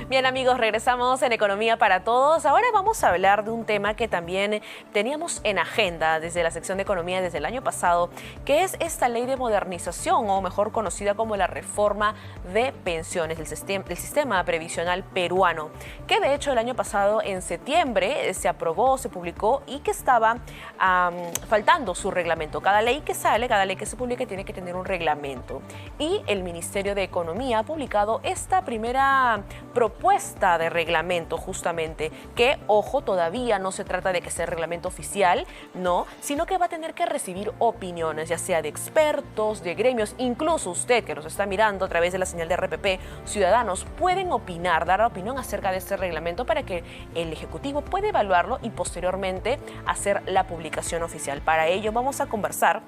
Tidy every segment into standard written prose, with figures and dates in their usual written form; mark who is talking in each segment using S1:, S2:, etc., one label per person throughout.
S1: Bien amigos, regresamos en Economía para Todos. Ahora vamos a hablar de un tema que también teníamos en agenda desde la sección de Economía desde el año pasado, que es esta ley de modernización, o mejor conocida como la reforma de pensiones del sistema previsional peruano, que de hecho el año pasado en septiembre se aprobó, se publicó y que estaba faltando su reglamento. Cada ley que sale, cada ley que se publique tiene que tener un reglamento. Y el Ministerio de Economía ha publicado esta primera propuesta de reglamento justamente, que, ojo, todavía no se trata de que sea reglamento oficial, no, sino que va a tener que recibir opiniones, ya sea de expertos, de gremios, incluso usted que nos está mirando a través de la señal de RPP, ciudadanos pueden opinar, dar opinión acerca de este reglamento para que el Ejecutivo pueda evaluarlo y posteriormente hacer la publicación oficial. Para ello vamos a conversar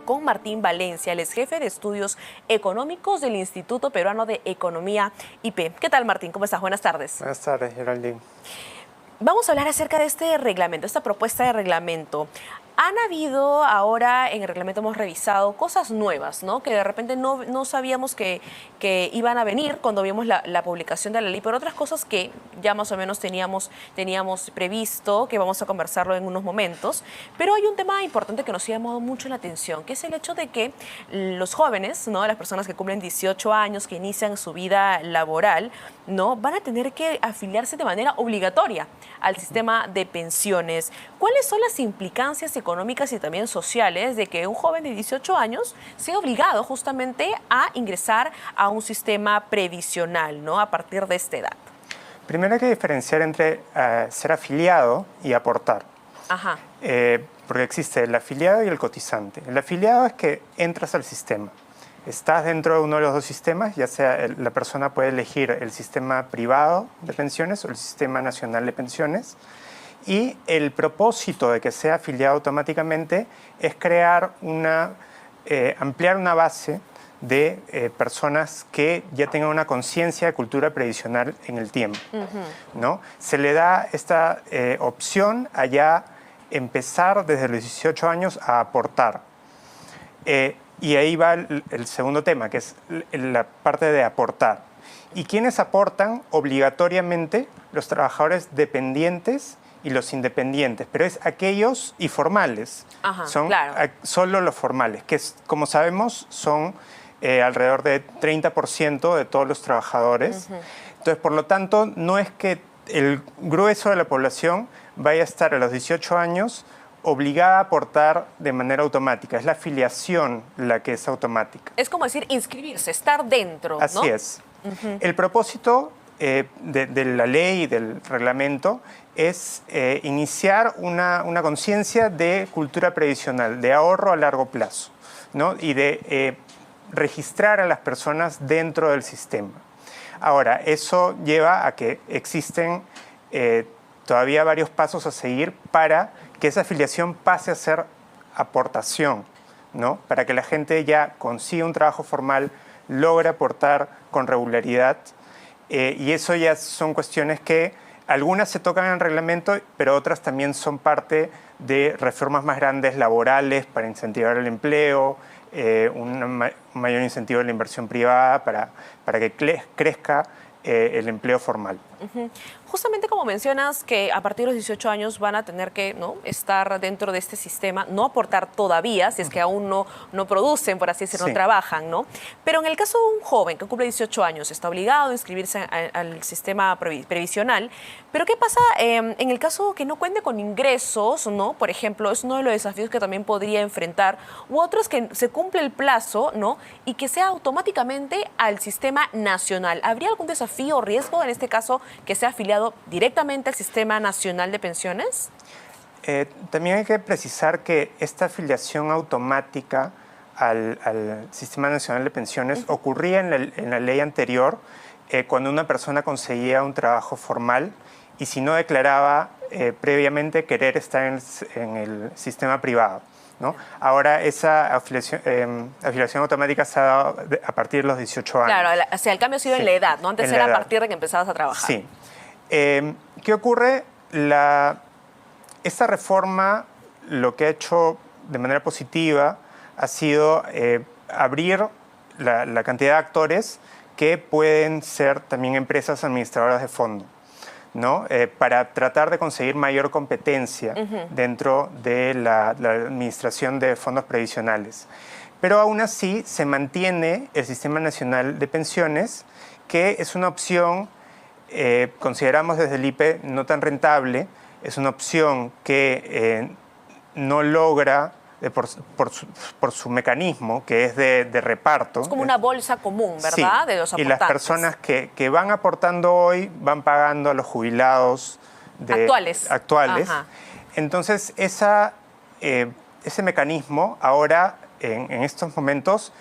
S1: con Martín Valencia, él es jefe de estudios económicos del Instituto Peruano de Economía, IP. ¿Qué tal, Martín? ¿Cómo estás? Buenas tardes.
S2: Buenas tardes, Geraldine.
S1: Vamos a hablar acerca de este reglamento, esta propuesta de reglamento. Han habido ahora, en el reglamento hemos revisado cosas nuevas, ¿no? Que de repente no sabíamos que iban a venir cuando vimos la publicación de la ley, pero otras cosas que ya más o menos teníamos previsto, que vamos a conversarlo en unos momentos. Pero hay un tema importante que nos ha llamado mucho la atención, que es el hecho de que los jóvenes, ¿no? Las personas que cumplen 18 años, que inician su vida laboral, ¿no? Van a tener que afiliarse de manera obligatoria al sistema de pensiones. ¿Cuáles son las implicancias económicas y también sociales de que un joven de 18 años sea obligado justamente a ingresar a un sistema previsional, ¿no? A partir de esta edad?
S2: Primero hay que diferenciar entre ser afiliado y aportar.
S1: Ajá.
S2: Porque existe el afiliado y el cotizante. El afiliado es que entras al sistema. Estás dentro de uno de los dos sistemas, ya sea la persona puede elegir el sistema privado de pensiones o el sistema nacional de pensiones. Y el propósito de que sea afiliado automáticamente es crear ampliar una base de personas que ya tengan una conciencia de cultura previsional en el tiempo, ¿no? Se le da esta opción a ya empezar desde los 18 años a aportar. Y ahí va el segundo tema, que es la parte de aportar. ¿Y quiénes aportan? Obligatoriamente los trabajadores dependientes y los independientes, pero es aquellos y formales.
S1: Ajá,
S2: son
S1: claro.
S2: Solo los formales, que como sabemos son alrededor de 30% de todos los trabajadores. Entonces, por lo tanto, no es que el grueso de la población vaya a estar a los 18 años obligada a aportar de manera automática. Es la afiliación la que es automática.
S1: Es como decir inscribirse, estar dentro, ¿no?
S2: Así es. El propósito de la ley y del reglamento es iniciar una conciencia de cultura previsional, de ahorro a largo plazo, ¿no? Y de registrar a las personas dentro del sistema. Ahora, eso lleva a que existen todavía varios pasos a seguir para que esa afiliación pase a ser aportación, ¿no? Para que la gente ya consiga un trabajo formal, logre aportar con regularidad. Y eso ya son cuestiones que algunas se tocan en el reglamento, pero otras también son parte de reformas más grandes laborales para incentivar el empleo, un mayor incentivo de la inversión privada para que crezca el empleo formal.
S1: Justamente como mencionas que a partir de los 18 años van a tener que, ¿no?, estar dentro de este sistema, no aportar todavía, si es que aún no producen, por así decirlo, no trabajan, ¿no? Pero en el caso de un joven que cumple 18 años, está obligado a inscribirse al sistema previsional, pero ¿qué pasa en el caso que no cuente con ingresos, ¿no? Por ejemplo, es uno de los desafíos que también podría enfrentar, u otros que se cumple el plazo, ¿no?, y que sea automáticamente al sistema nacional. ¿Habría algún desafío o riesgo en este caso que sea afiliado directamente al Sistema Nacional de Pensiones?
S2: También hay que precisar que esta afiliación automática al Sistema Nacional de Pensiones ocurría en la ley anterior cuando una persona conseguía un trabajo formal y si no declaraba previamente querer estar en el sistema privado, ¿no? Ahora esa afiliación automática se ha dado a partir de los 18 años.
S1: Claro, o sea, el cambio ha sido en la edad, ¿no? Antes era a partir de que empezabas a trabajar.
S2: Sí. ¿Qué ocurre? Esta reforma lo que ha hecho de manera positiva ha sido abrir la cantidad de actores que pueden ser también empresas administradoras de fondo, ¿no? Para tratar de conseguir mayor competencia dentro de la administración de fondos previsionales. Pero aún así se mantiene el Sistema Nacional de Pensiones, que es una opción, consideramos desde el IPE, no tan rentable. Es una opción que no logra, por su mecanismo, que es de reparto.
S1: Es como una bolsa común, ¿verdad?
S2: Sí,
S1: de los aportantes.
S2: y las personas que van aportando hoy van pagando a los jubilados actuales.
S1: Ajá.
S2: Entonces, ese mecanismo ahora, en estos momentos,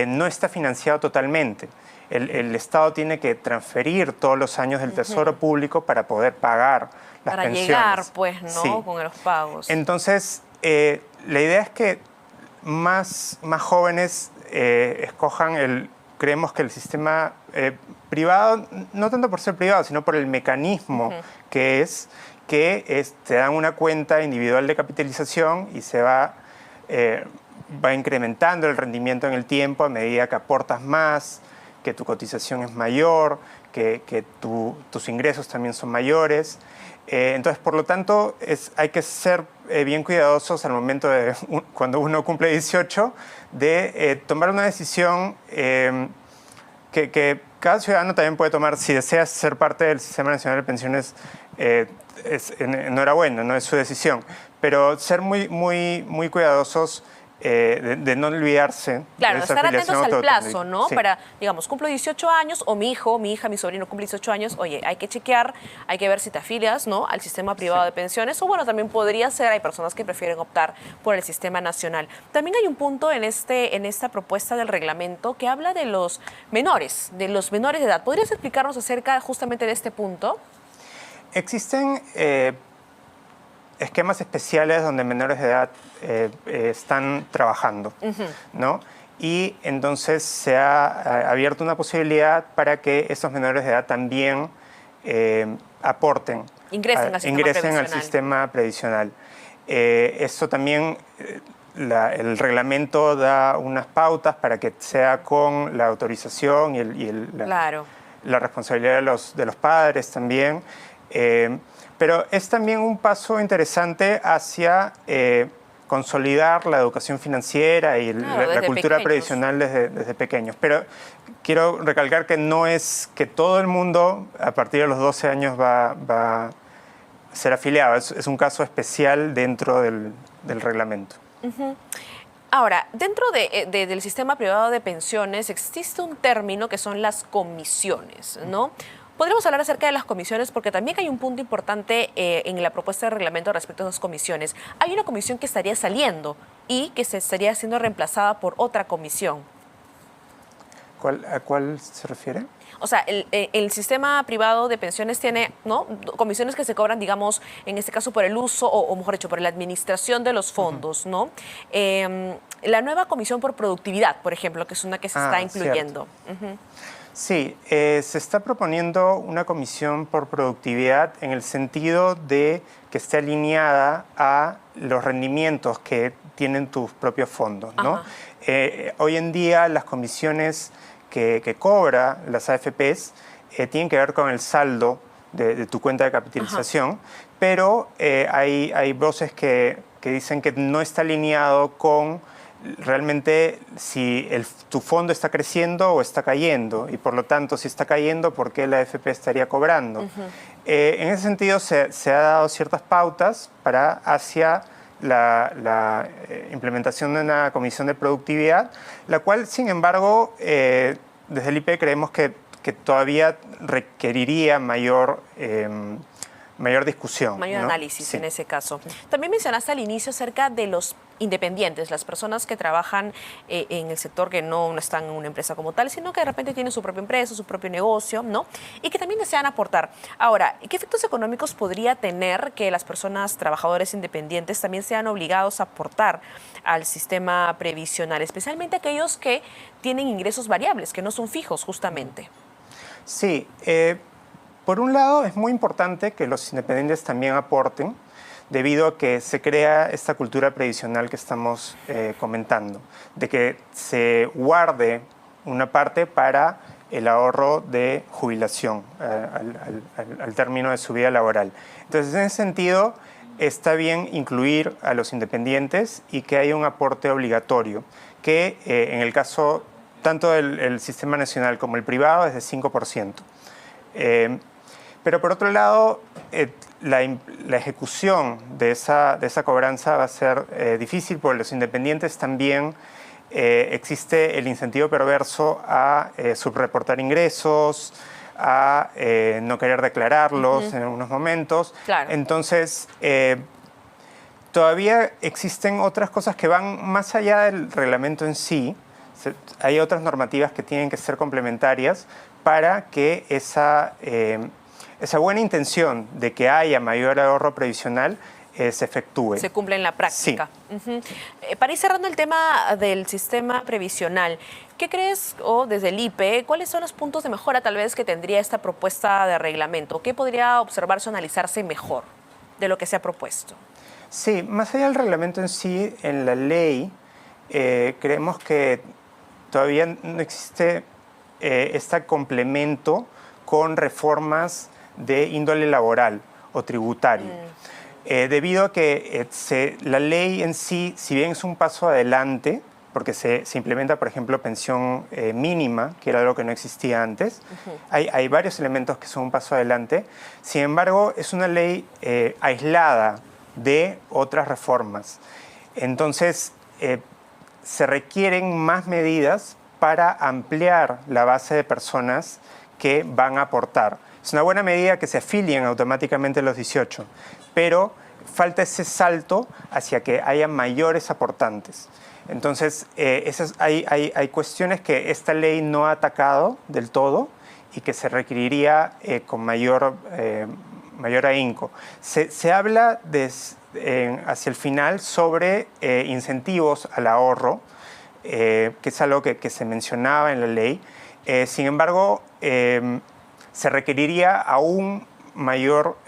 S2: no está financiado totalmente. El Estado tiene que transferir todos los años del Tesoro Público para poder pagar las pensiones.
S1: Para llegar, pues, ¿no?
S2: Sí.
S1: Con los pagos.
S2: Entonces, la idea es que más jóvenes escojan creemos que el sistema privado, no tanto por ser privado, sino por el mecanismo que te dan una cuenta individual de capitalización y se va incrementando el rendimiento en el tiempo a medida que aportas más, que tu cotización es mayor, que tus ingresos también son mayores. Entonces, por lo tanto, hay que ser bien cuidadosos al momento de, cuando uno cumple 18, de tomar una decisión que cada ciudadano también puede tomar. Si desea ser parte del Sistema Nacional de Pensiones, enhorabuena, no es su decisión. Pero ser muy cuidadosos de no olvidarse.
S1: Claro,
S2: de esa
S1: estar atentos
S2: afiliación
S1: al plazo,
S2: autodeterminada.
S1: ¿no?
S2: Sí.
S1: Para, digamos, cumplo 18 años, o mi hijo, mi hija, mi sobrino cumple 18 años, oye, hay que chequear, hay que ver si te afilias, ¿no? Al sistema privado de pensiones, o bueno, también podría ser, hay personas que prefieren optar por el sistema nacional. También hay un punto en esta propuesta del reglamento que habla de los menores de edad. ¿Podrías explicarnos acerca justamente de este punto?
S2: Existen esquemas especiales donde menores de edad están trabajando, ¿no? Y entonces se ha abierto una posibilidad para que esos menores de edad también aporten.
S1: Ingresen
S2: al sistema previsional. Eso también, el reglamento da unas pautas para que sea con la autorización
S1: Claro.
S2: la responsabilidad de los padres también. Pero es también un paso interesante hacia consolidar la educación financiera y la cultura previsional desde pequeños. Pero quiero recalcar que no es que todo el mundo a partir de los 12 años va a ser afiliado. Es un caso especial dentro del reglamento.
S1: Ahora, dentro del sistema privado de pensiones existe un término que son las comisiones, ¿no? Podríamos hablar acerca de las comisiones porque también hay un punto importante en la propuesta de reglamento respecto a esas comisiones. Hay una comisión que estaría saliendo y que se estaría siendo reemplazada por otra comisión.
S2: ¿A cuál se refiere?
S1: O sea, el sistema privado de pensiones tiene, ¿no?, comisiones que se cobran, digamos, en este caso por el uso, o mejor dicho, por la administración de los fondos, ¿no? La nueva comisión por productividad, por ejemplo, que es una que se está incluyendo.
S2: Sí, se está proponiendo una comisión por productividad en el sentido de que esté alineada a los rendimientos que tienen tus propios fondos, ¿no? Hoy en día las comisiones que cobra las AFPs tienen que ver con el saldo de tu cuenta de capitalización, pero hay voces que dicen que no está alineado con realmente si tu fondo está creciendo o está cayendo, y por lo tanto si está cayendo, ¿por qué la AFP estaría cobrando? En ese sentido se ha dado ciertas pautas hacia la implementación de una comisión de productividad, la cual, sin embargo, desde el IPE creemos que todavía requeriría mayor discusión.
S1: Mayor análisis, en ese caso. También mencionaste al inicio acerca de los independientes, las personas que trabajan en el sector que no están en una empresa como tal, sino que de repente tienen su propia empresa, su propio negocio, ¿no? Y que también desean aportar. Ahora, ¿qué efectos económicos podría tener que las personas trabajadores independientes también sean obligados a aportar al sistema previsional, especialmente aquellos que tienen ingresos variables, que no son fijos justamente?
S2: Sí, por un lado es muy importante que los independientes también aporten, debido a que se crea esta cultura previsional que estamos comentando, de que se guarde una parte para el ahorro de jubilación al término de su vida laboral. Entonces, en ese sentido, está bien incluir a los independientes y que haya un aporte obligatorio, que en el caso tanto del sistema nacional como el privado es de 5%. Pero por otro lado, la ejecución de esa cobranza va a ser difícil porque los independientes también existe el incentivo perverso a subreportar ingresos, a no querer declararlos en algunos momentos.
S1: Claro.
S2: Entonces, todavía existen otras cosas que van más allá del reglamento en sí. Hay otras normativas que tienen que ser complementarias para que esa buena intención de que haya mayor ahorro previsional se efectúe.
S1: Se cumple en la práctica.
S2: Sí.
S1: Para ir cerrando el tema del sistema previsional, ¿qué crees, o desde el IPE, cuáles son los puntos de mejora tal vez que tendría esta propuesta de reglamento? ¿Qué podría observarse o analizarse mejor de lo que se ha propuesto?
S2: Sí, más allá del reglamento en sí, en la ley creemos que todavía no existe este complemento con reformas de índole laboral o tributario. Debido a que la ley en sí, si bien es un paso adelante, porque se implementa, por ejemplo, pensión mínima, que era algo que no existía antes, hay varios elementos que son un paso adelante. Sin embargo, es una ley aislada de otras reformas. Entonces, se requieren más medidas para ampliar la base de personas que van a aportar. Es una buena medida que se afilien automáticamente los 18, pero falta ese salto hacia que haya mayores aportantes. Entonces, hay cuestiones que esta ley no ha atacado del todo y que se requeriría con mayor ahínco. Se habla hacia el final sobre incentivos al ahorro, que es algo que se mencionaba en la ley. Sin embargo, se requeriría aún mayores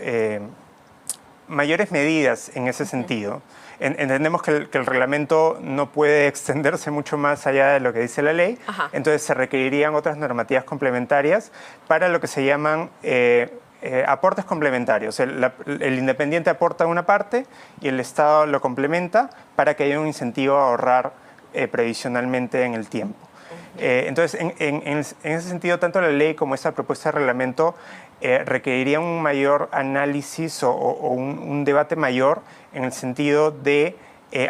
S2: medidas en ese sentido. Entendemos que el reglamento no puede extenderse mucho más allá de lo que dice la ley. Entonces se requerirían otras normativas complementarias para lo que se llaman aportes complementarios. El independiente aporta una parte y el Estado lo complementa para que haya un incentivo a ahorrar previsionalmente en el tiempo. Entonces, en ese sentido, tanto la ley como esta propuesta de reglamento requerirían un mayor análisis o un debate mayor en el sentido de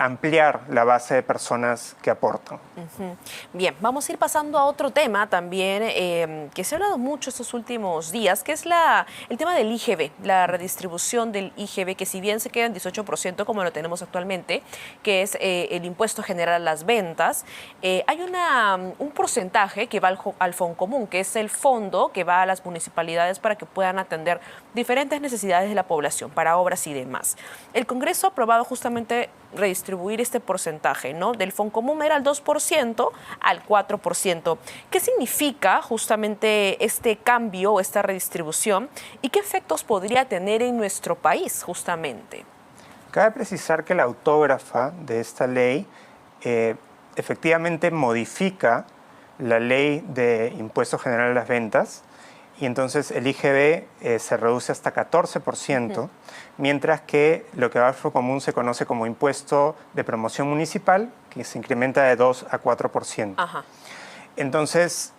S2: ampliar la base de personas que aportan.
S1: Bien, vamos a ir pasando a otro tema también que se ha hablado mucho estos últimos días, que es el tema del IGB, la redistribución del IGB, que si bien se queda en 18% como lo tenemos actualmente, que es el impuesto general a las ventas, hay un porcentaje que va al Foncomún, que es el fondo que va a las municipalidades para que puedan atender diferentes necesidades de la población, para obras y demás. El Congreso ha aprobado justamente redistribuir este porcentaje, ¿no? Del Foncomún era al 2% al 4%. ¿Qué significa justamente este cambio o esta redistribución y qué efectos podría tener en nuestro país justamente?
S2: Cabe precisar que la autógrafa de esta ley efectivamente modifica la ley de impuesto general a las ventas y entonces el IGB se reduce hasta 14%, mientras que lo que va al Foncomún se conoce como impuesto de promoción municipal, que se incrementa de 2 a 4%. Entonces,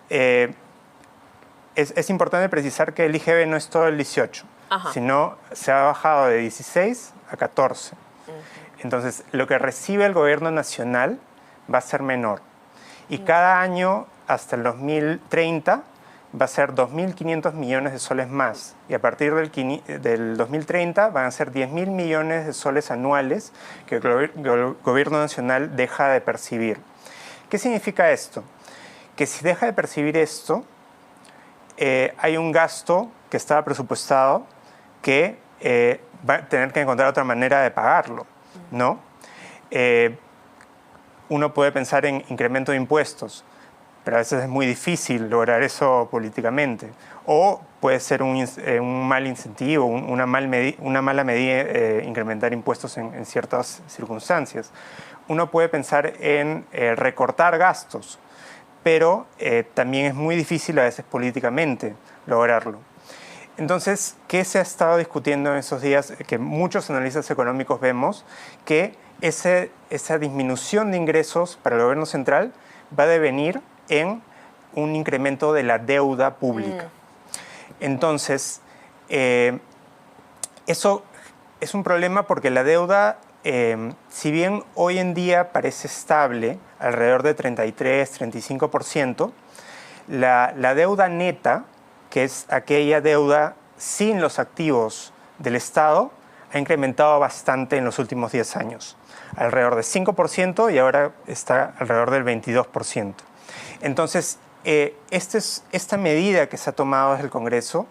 S2: es importante precisar que el IGB no es todo el 18, sino se ha bajado de 16 a 14. Entonces, lo que recibe el gobierno nacional va a ser menor. Y cada año, hasta el 2030, va a ser 2.500 millones de soles más. Y a partir del 2030 van a ser 10.000 millones de soles anuales que el gobierno nacional deja de percibir. ¿Qué significa esto? Que si deja de percibir esto, hay un gasto que estaba presupuestado que va a tener que encontrar otra manera de pagarlo, ¿no? Uno puede pensar en incremento de impuestos, pero a veces es muy difícil lograr eso políticamente. O puede ser un mal incentivo, una mala medida incrementar impuestos en ciertas circunstancias. Uno puede pensar en recortar gastos, pero también es muy difícil a veces políticamente lograrlo. Entonces, ¿qué se ha estado discutiendo en esos días? Que muchos analistas económicos vemos que esa disminución de ingresos para el gobierno central va a devenir en un incremento de la deuda pública. Entonces, eso es un problema porque la deuda, si bien hoy en día parece estable, alrededor de 33-35%, la deuda neta, que es aquella deuda sin los activos del Estado, ha incrementado bastante en los últimos 10 años, alrededor de 5% y ahora está alrededor del 22%. Entonces, esta medida que se ha tomado desde el Congreso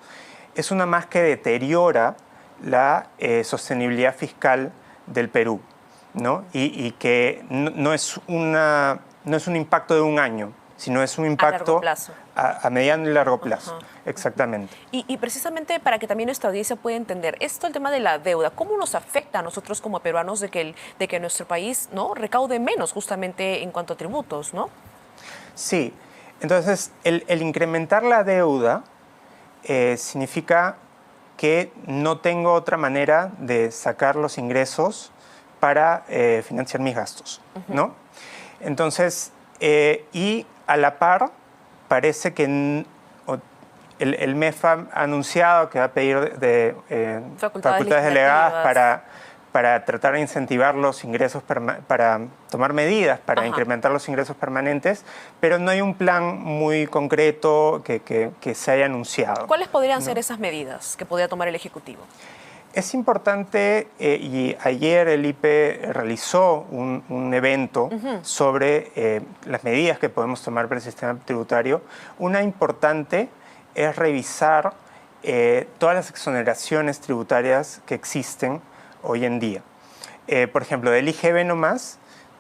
S2: es una más que deteriora la sostenibilidad fiscal del Perú, ¿no? Y que no es un impacto de un año, sino es un impacto a mediano y largo plazo. Ajá. Exactamente.
S1: Y precisamente para que también nuestra audiencia pueda entender, esto el tema de la deuda, ¿cómo nos afecta a nosotros como peruanos de que nuestro país, ¿no?, recaude menos justamente en cuanto a tributos, ¿no?
S2: Sí, entonces el incrementar la deuda significa que no tengo otra manera de sacar los ingresos para financiar mis gastos, ¿no? Entonces, y a la par, parece que el MEF ha anunciado que va a pedir facultades delegadas para tratar de incentivar los ingresos, para tomar medidas para incrementar los ingresos permanentes, pero no hay un plan muy concreto que se haya anunciado.
S1: ¿Cuáles podrían ser esas medidas que podría tomar el Ejecutivo?
S2: Es importante, y ayer el IPE realizó un evento sobre las medidas que podemos tomar para el sistema tributario. Una importante es revisar todas las exoneraciones tributarias que existen hoy en día. Por ejemplo, del IGB nomás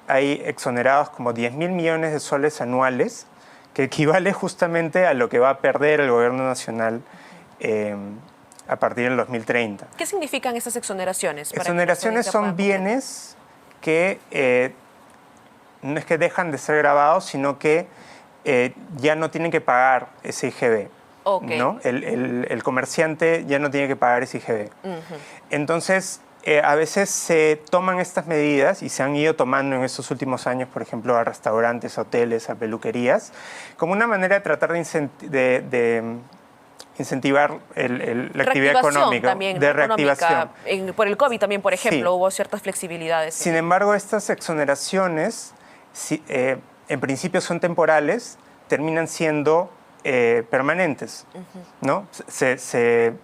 S2: hay exonerados como 10.000 millones de soles anuales, que equivale justamente a lo que va a perder el gobierno nacional a partir del 2030.
S1: ¿Qué significan estas exoneraciones?
S2: Exoneraciones son bienes que no es que dejan de ser grabados, sino que ya no tienen que pagar ese IGB.
S1: Okay.
S2: ¿No? El comerciante ya no tiene que pagar ese IGB. Entonces, a veces se toman estas medidas y se han ido tomando en estos últimos años, por ejemplo, a restaurantes, a hoteles, a peluquerías, como una manera de tratar de incentivar la actividad económica,
S1: también,
S2: de reactivación.
S1: Por el COVID también, por ejemplo, hubo ciertas flexibilidades.
S2: Sin embargo, estas exoneraciones, en principio son temporales, terminan siendo permanentes, ¿no? Se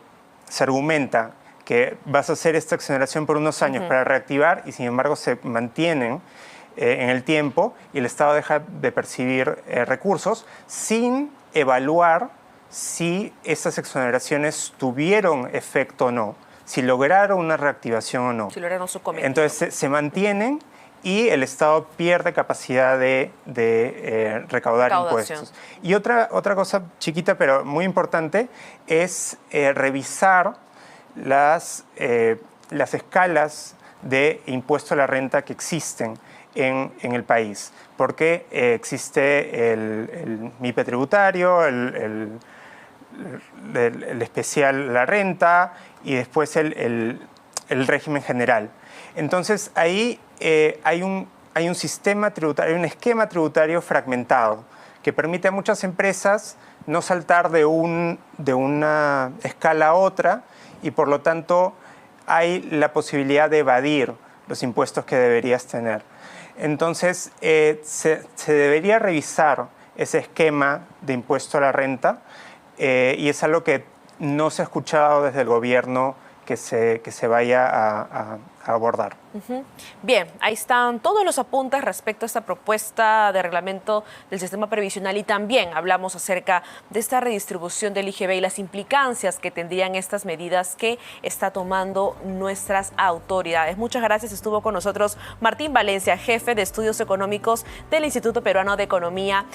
S2: argumenta que vas a hacer esta exoneración por unos años para reactivar y sin embargo se mantienen en el tiempo y el Estado deja de percibir recursos sin evaluar si estas exoneraciones tuvieron efecto o no, si lograron una reactivación o no.
S1: Si lograron su cometido.
S2: Entonces se mantienen y el Estado pierde capacidad de recaudar impuestos. Y otra cosa chiquita pero muy importante es revisar las escalas de impuesto a la renta que existen en el país, porque existe el MIPE tributario, el especial la renta y después el régimen general. Entonces ahí hay un sistema tributario, hay un esquema tributario fragmentado que permite a muchas empresas no saltar de una escala a otra y por lo tanto hay la posibilidad de evadir los impuestos que deberías tener. Entonces se debería revisar ese esquema de impuesto a la renta y es algo que no se ha escuchado desde el gobierno que se vaya a abordar.
S1: Bien, ahí están todos los apuntes respecto a esta propuesta de reglamento del sistema previsional y también hablamos acerca de esta redistribución del IGB y las implicancias que tendrían estas medidas que está tomando nuestras autoridades. Muchas gracias. Estuvo con nosotros Martín Valencia, jefe de estudios económicos del Instituto Peruano de Economía.